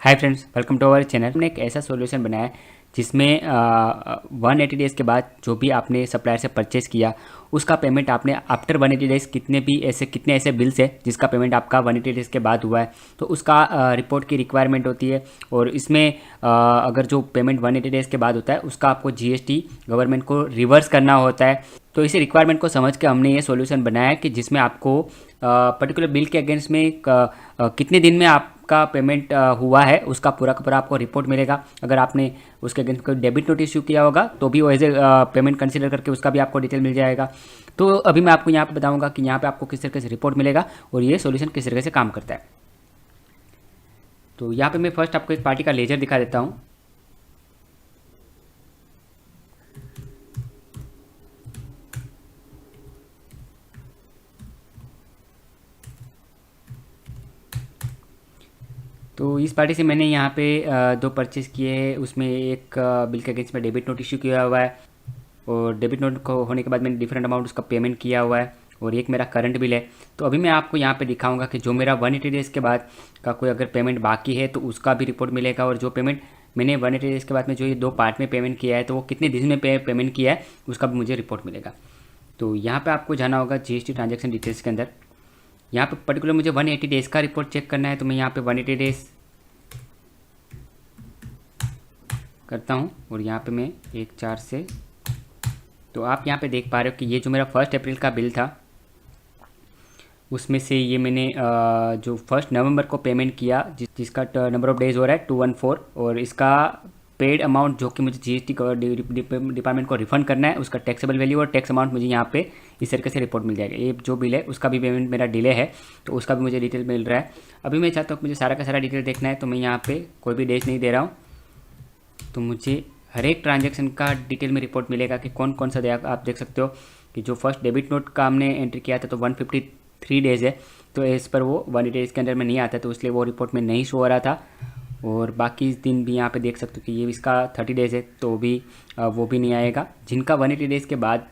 Hi friends, welcome to our channel. हमने एक ऐसा सॉल्यूशन बनाया है जिसमें 180 डेज़ के बाद जो भी आपने सप्लायर से परचेज़ किया उसका पेमेंट आपने आफ्टर 180 डेज़ कितने ऐसे बिल्स है जिसका पेमेंट आपका 180 डेज़ के बाद हुआ है तो उसका रिपोर्ट की रिक्वायरमेंट होती है। और इसमें अगर जो पेमेंट 180 डेज़ के बाद होता है उसका आपको जीएसटी गवर्नमेंट को रिवर्स करना होता है। तो इसी रिक्वायरमेंट को समझ के हमने ये सॉल्यूशन बनाया है कि जिसमें आपको पर्टिकुलर बिल के अगेंस्ट में कितने दिन में आपका पेमेंट हुआ है उसका पूरा का पूरा आपको रिपोर्ट मिलेगा। अगर आपने उसके अगेंस्ट कोई डेबिट नोट इशू किया होगा तो भी वो एज ए पेमेंट कंसीडर करके उसका भी आपको डिटेल मिल जाएगा। तो अभी मैं आपको यहाँ पे बताऊंगा कि यहाँ पे आपको किस तरीके से रिपोर्ट मिलेगा और ये सॉल्यूशन किस तरीके से काम करता है। तो यहाँ पे मैं फर्स्ट आपको एक पार्टी का लेजर दिखा देता हूँ। तो इस पार्टी से मैंने यहाँ पे दो परचेज़ किए हैं। उसमें एक बिल के अगेंस्ट में डेबिट नोट इशू किया हुआ है और डेबिट नोट को होने के बाद मैंने डिफरेंट अमाउंट उसका पेमेंट किया हुआ है और एक मेरा करंट बिल है। तो अभी मैं आपको यहाँ पे दिखाऊंगा कि जो मेरा 180 डेज़ के बाद का कोई अगर पेमेंट बाकी है तो उसका भी रिपोर्ट मिलेगा और जो पेमेंट मैंने 180 डेज़ के बाद में जो ये दो पार्ट में पेमेंट किया है तो वो कितने दिन में पेमेंट किया है उसका भी मुझे रिपोर्ट मिलेगा। तो यहाँ पर आपको जाना होगा जीएसटी ट्रांजेक्शन डिटेल्स के अंदर। यहाँ पे पर्टिकुलर मुझे 180 डेज़ का रिपोर्ट चेक करना है तो मैं यहाँ पे 180 डेज़ करता हूँ और यहाँ पे मैं 1/4 से, तो आप यहाँ पे देख पा रहे हो कि ये जो मेरा 1 अप्रैल का बिल था उसमें से ये मैंने जो 1 नवंबर को पेमेंट किया जिसका नंबर ऑफ डेज़ हो रहा है 214 और इसका पेड अमाउंट जो कि मुझे जीएसटी डिपार्टमेंट को रिफंड करना है उसका टैक्सेबल वैल्यू और टैक्स अमाउंट मुझे यहाँ पे इस तरीके से रिपोर्ट मिल जाएगा। ये जो बिल है उसका भी पेमेंट मेरा डिले है तो उसका भी मुझे डिटेल मिल रहा है। अभी मैं चाहता हूँ कि मुझे सारा का सारा डिटेल देखना है तो मैं यहाँ पे कोई भी डेज नहीं दे रहा हूँ। तो मुझे हर एक ट्रांजैक्शन का डिटेल में रिपोर्ट मिलेगा कि कौन कौन सा दिया। आप देख सकते हो कि जो फर्स्ट डेबिट नोट का हमने एंट्री किया था तो 153 डेज़ है तो इस पर वो 180 डेज़ के अंदर में नहीं आता तो इसलिए वो रिपोर्ट में नहीं शो हो रहा था। और बाकी दिन भी यहाँ पे देख सकते हो कि ये इसका 30 डेज़ है तो भी वो भी नहीं आएगा। जिनका 180 डेज़ के बाद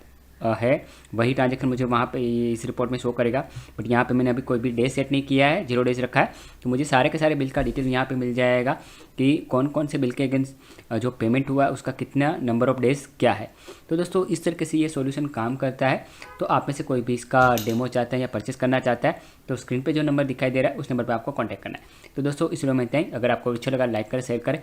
है वही ट्रांजेक्शन मुझे वहाँ पे इस रिपोर्ट में शो करेगा। बट यहाँ पे मैंने अभी कोई भी डे सेट नहीं किया है, 0 डेज रखा है तो मुझे सारे के सारे बिल का डिटेल यहाँ पे मिल जाएगा कि कौन कौन से बिल के अगेंस्ट जो पेमेंट हुआ उसका कितना नंबर ऑफ डेज़ क्या है। तो दोस्तों इस तरीके से ये सॉल्यूशन काम करता है। तो आप में से कोई भी इसका डेमो चाहता है या परचेस करना चाहता है तो स्क्रीन पर जो नंबर दिखाई दे रहा है उस नंबर पर आपको कॉन्टैक्ट करना है। तो दोस्तों इस वीडियो में इतना ही। अगर आपको अच्छा लगा लाइक करें, शेयर करें